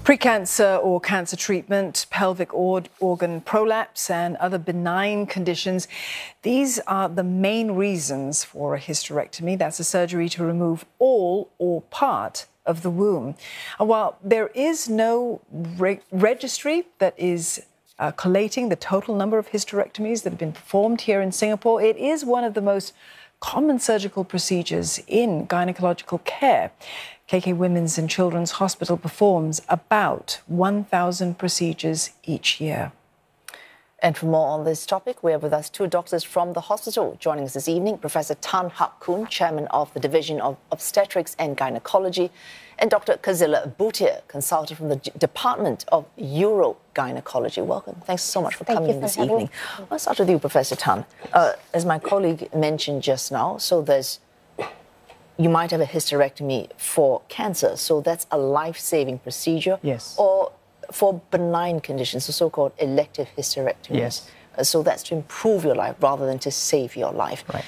Precancer or cancer treatment, pelvic organ prolapse and other benign conditions, these are the main reasons for a hysterectomy. That's a surgery to remove all or part of the womb. And while there is no registry that is collating the total number of hysterectomies that have been performed here in Singapore, it is one of the most common surgical procedures in gynaecological care. KK Women's and Children's Hospital performs about 1,000 procedures each year. And for more on this topic, we have with us two doctors from the hospital. Joining us this evening, Professor Tan Hak Koon, Chairman of the Division of Obstetrics and Gynaecology, and Dr Kazila Bhutia, consultant from the Department of Urogynaecology. Welcome. Thanks so much for coming in this evening. I'll start with you, Professor Tan. As my colleague mentioned just now, you might have a hysterectomy for cancer, so that's a life-saving procedure. Yes. Or for benign conditions, the so-called elective hysterectomies. Yes. So that's to improve your life rather than to save your life. Right.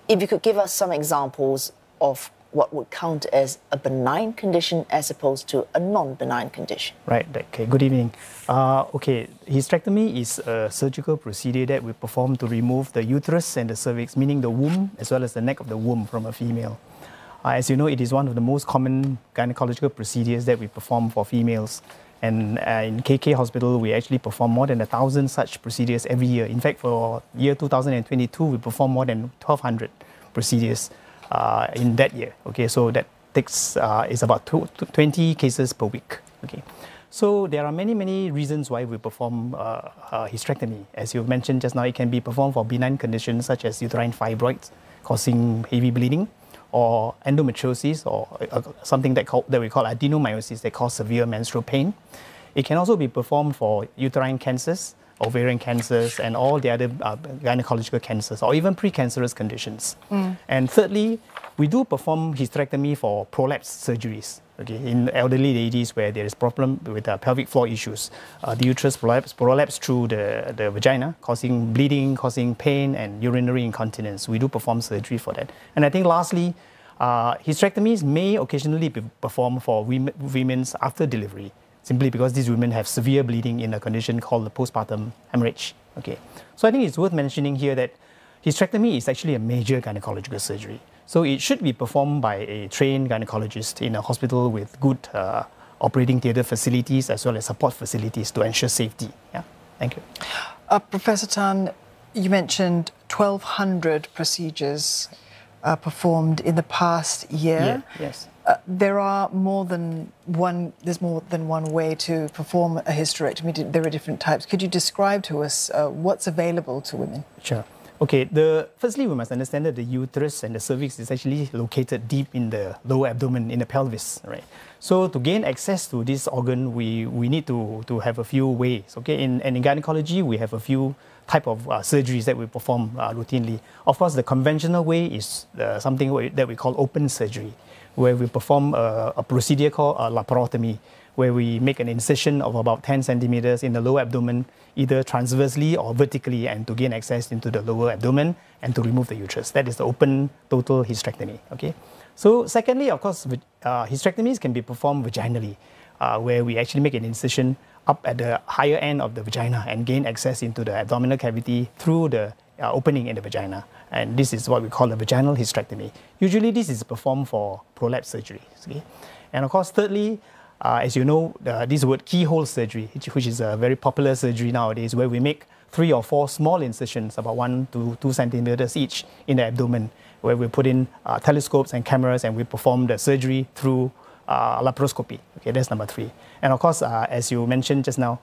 If you could give us some examples of what would count as a benign condition as opposed to a non-benign condition. Right. Okay. Good evening. Hysterectomy is a surgical procedure that we perform to remove the uterus and the cervix, meaning the womb as well as the neck of the womb from a female. As you know, it is one of the most common gynecological procedures that we perform for females. And in KK Hospital, we actually perform more than 1,000 such procedures every year. In fact, for year 2022, we perform more than 1,200 procedures in that year. Okay, so that takes is about 20 cases per week. Okay, so there are many reasons why we perform hysterectomy. As you mentioned just now, it can be performed for benign conditions such as uterine fibroids causing heavy bleeding, or endometriosis, or something that we call adenomyosis that cause severe menstrual pain. It can also be performed for uterine cancers, ovarian cancers, and all the other gynecological cancers, or even precancerous conditions. And thirdly, we do perform hysterectomy for prolapse surgeries. Okay, in elderly ladies where there is problem with pelvic floor issues, the uterus prolapse through the vagina, causing bleeding, causing pain, and urinary incontinence. We do perform surgery for that. And I think lastly, hysterectomies may occasionally be performed for women after delivery, simply because these women have severe bleeding in a condition called the postpartum hemorrhage. Okay, so I think it's worth mentioning here that hysterectomy is actually a major gynecological surgery. So it should be performed by a trained gynecologist in a hospital with good operating theatre facilities as well as support facilities to ensure safety. Yeah, thank you. Professor Tan, you mentioned 1,200 procedures performed in the past year. Yeah, yes. There are more than one. There's more than one way to perform a hysterectomy. There are different types. Could you describe to us what's available to women? Sure. Okay, firstly we must understand that the uterus and the cervix is actually located deep in the lower abdomen, in the pelvis, right? So to gain access to this organ, we need to have a few ways, okay? And in gynecology, we have a few type of surgeries that we perform routinely. Of course, the conventional way is something that we call open surgery, where we perform a procedure called laparotomy, where we make an incision of about 10 centimeters in the lower abdomen, either transversely or vertically, and to gain access into the lower abdomen and to remove the uterus. That is the open total hysterectomy. Okay. So secondly, of course, hysterectomies can be performed vaginally, where we actually make an incision up at the higher end of the vagina and gain access into the abdominal cavity through the opening in the vagina. And this is what we call a vaginal hysterectomy. Usually this is performed for prolapse surgery. Okay? And of course, thirdly, as you know, this word keyhole surgery, which is a very popular surgery nowadays, where we make 3 or 4 small incisions, about 1 to 2 centimeters each, in the abdomen, where we put in telescopes and cameras, and we perform the surgery through laparoscopy. Okay, that's number 3. And of course, as you mentioned just now,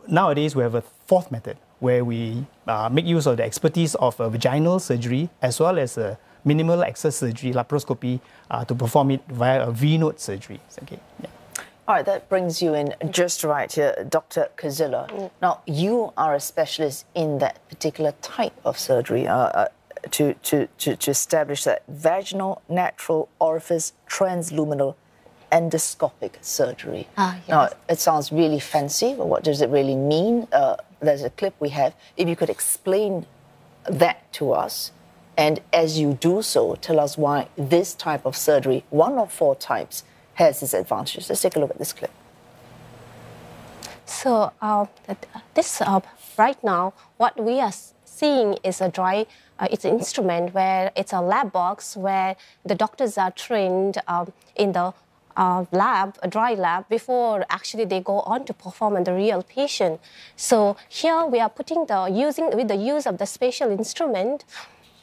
nowadays we have a fourth method, where we make use of the expertise of vaginal surgery as well as minimal access surgery, laparoscopy, to perform it via a V-node surgery. Okay. Yeah. All right, that brings you in just right here, Dr. Kazila. Now, you are a specialist in that particular type of surgery to establish that vaginal natural orifice transluminal endoscopic surgery. Yes. Now, it sounds really fancy, but what does it really mean? There's a clip we have. If you could explain that to us, and as you do so, tell us why this type of surgery, one of 4 types, has its advantages. Let's take a look at this clip. So right now, what we are seeing is a dry, it's an instrument where it's a lab box where the doctors are trained in the lab, a dry lab, before actually they go on to perform on the real patient. So here we are putting with the use of the spatial instrument,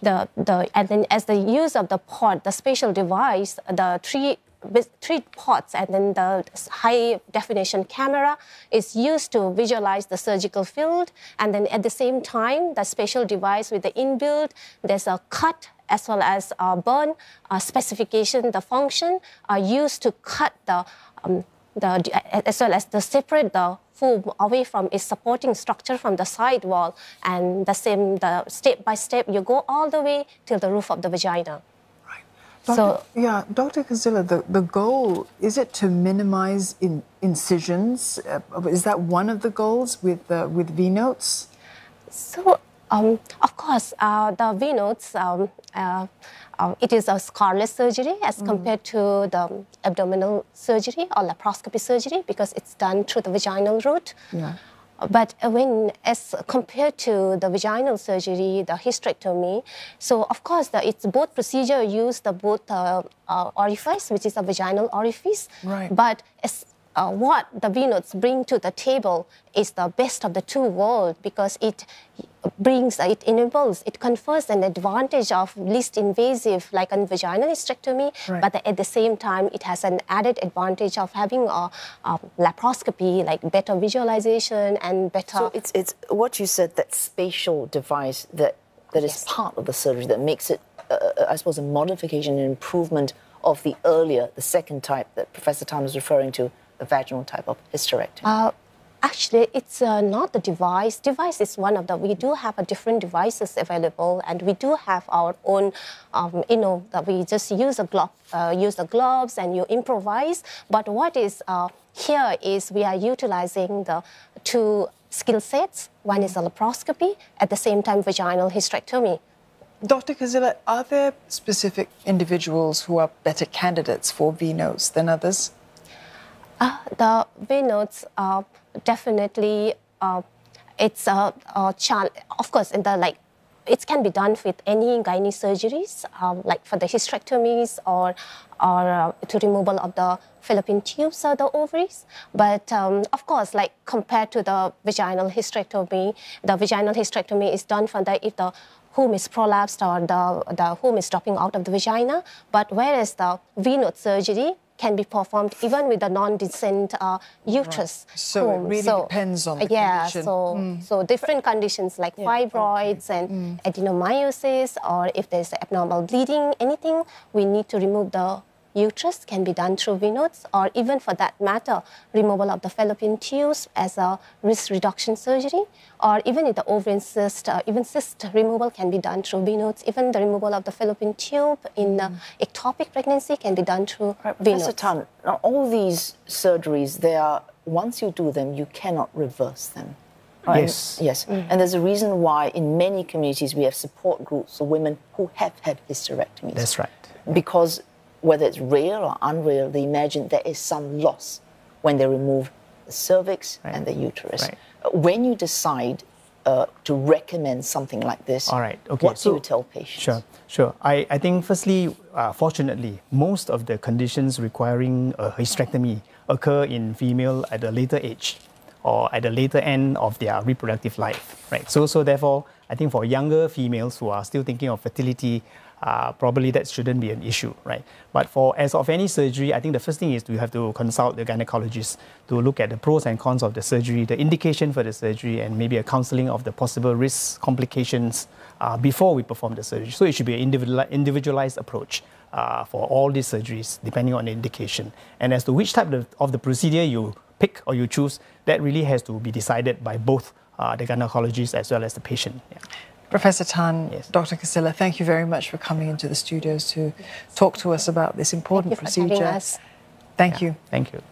and then as the use of the pod, the spatial device, the three pods, and then the high definition camera is used to visualize the surgical field. And then at the same time, the spatial device with the inbuilt, there's a cut as well as a burn specification, the function are used to cut as well as to separate the foam away from its supporting structure from the side wall. And the step by step, you go all the way till the roof of the vagina. Dr. Kazila, the goal, is it to minimize incisions? Is that one of the goals with V-notes? So, of course, the V-notes, it is a scarless surgery as compared to the abdominal surgery or laparoscopy surgery because it's done through the vaginal route. Yeah. But as compared to the vaginal surgery, the hysterectomy, so of course it's both procedure use the both orifice, which is a vaginal orifice. Right. But what the V-notes bring to the table is the best of the two worlds because it confers an advantage of least invasive, like a vaginal hysterectomy, right. But at the same time, it has an added advantage of having a laparoscopy, like better visualization and better... So it's what you said, that spatial device that is part of the surgery that makes it, I suppose, a modification and improvement of the second type that Professor Tan was referring to, the vaginal type of hysterectomy. Actually, it's not the device. Device is one of we do have different devices available, and we do have our own, that we just use the gloves and you improvise. But what is here is we are utilizing the two skill sets. One is a laparoscopy, at the same time vaginal hysterectomy. Dr. Kazila, are there specific individuals who are better candidates for V-notes than others? The V-notes are definitely, it's a challenge. Of course, it can be done with any gynae surgeries, like for the hysterectomies or to removal of the fallopian tubes or the ovaries. But of course, like compared to the vaginal hysterectomy is done for if the womb is prolapsed or the womb is dropping out of the vagina. But whereas the V-node surgery can be performed even with a non-descent uterus. Right. So it really depends on the condition. So different conditions like fibroids and adenomyosis, or if there's abnormal bleeding, anything, we need to remove the uterus can be done through V-nodes, or even for that matter, removal of the fallopian tubes as a risk reduction surgery, or even if the ovarian cyst, even cyst removal can be done through V-nodes. Even the removal of the fallopian tube in ectopic pregnancy can be done through V-nodes. Professor Tan, now all these surgeries, once you do them, you cannot reverse them. Right? Yes. And there's a reason why in many communities we have support groups for women who have had hysterectomies. That's right. Because whether it's real or unreal, they imagine there is some loss when they remove the cervix and the uterus. Right. When you decide to recommend something like this, what do you tell patients? Sure. I think firstly, fortunately, most of the conditions requiring a hysterectomy occur in female at a later age or at the later end of their reproductive life. Right. So therefore, I think for younger females who are still thinking of fertility, probably that shouldn't be an issue, right? But as of any surgery, I think the first thing is you have to consult the gynecologist to look at the pros and cons of the surgery, the indication for the surgery, and maybe a counseling of the possible risks, complications before we perform the surgery. So it should be an individualized approach for all these surgeries, depending on the indication. And as to which type of the procedure you pick or you choose, that really has to be decided by both the gynecologist as well as the patient. Yeah. Professor Tan, Dr. Kazila, thank you very much for coming into the studios to talk to us about this important procedure. Thank you for having us. Thank you. Thank you.